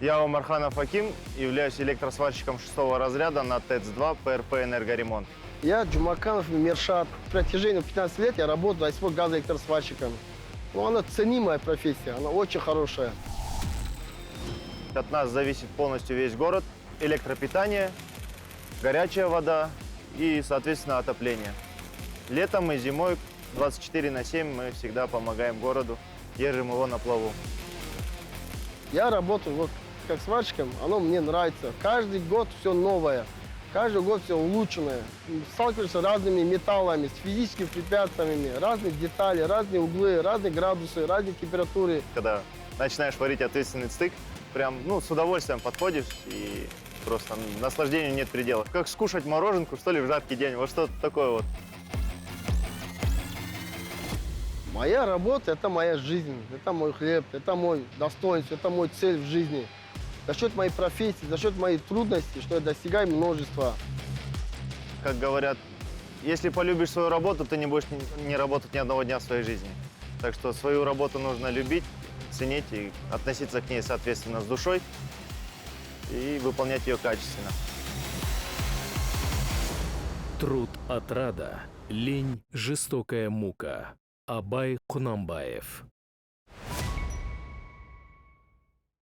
Я Омарханов Аким, являюсь электросварщиком 6 разряда на ТЭЦ-2 ПРП «Энергоремонт». Я Джумаканов Миршат. В протяжении 15 лет я работаю АСП газоэлектросварщиком. Она ценимая профессия, она очень хорошая. От нас зависит полностью весь город. Электропитание, горячая вода и, соответственно, отопление. Летом и зимой 24/7 мы всегда помогаем городу, держим его на плаву. Я работаю вот как сварщиком, оно мне нравится. Каждый год все новое, каждый год все улучшенное. Сталкиваешься с разными металлами, с физическими препятствиями, разные детали, разные углы, разные градусы, разные температуры. Когда начинаешь варить ответственный стык, прям с удовольствием подходишь и просто наслаждению нет предела. Как скушать мороженку, что ли, в жаркий день, вот что-то такое вот. Моя работа – это моя жизнь, это мой хлеб, это мой достоинство, это мой цель в жизни. За счет моей профессии, за счет моих трудностей, что я достигаю множества. Как говорят, если полюбишь свою работу, ты не будешь не работать ни одного дня в своей жизни. Так что свою работу нужно любить, ценить и относиться к ней, соответственно, с душой и выполнять ее качественно. Труд – отрада, лень – жестокая мука. Абай Кунамбаев.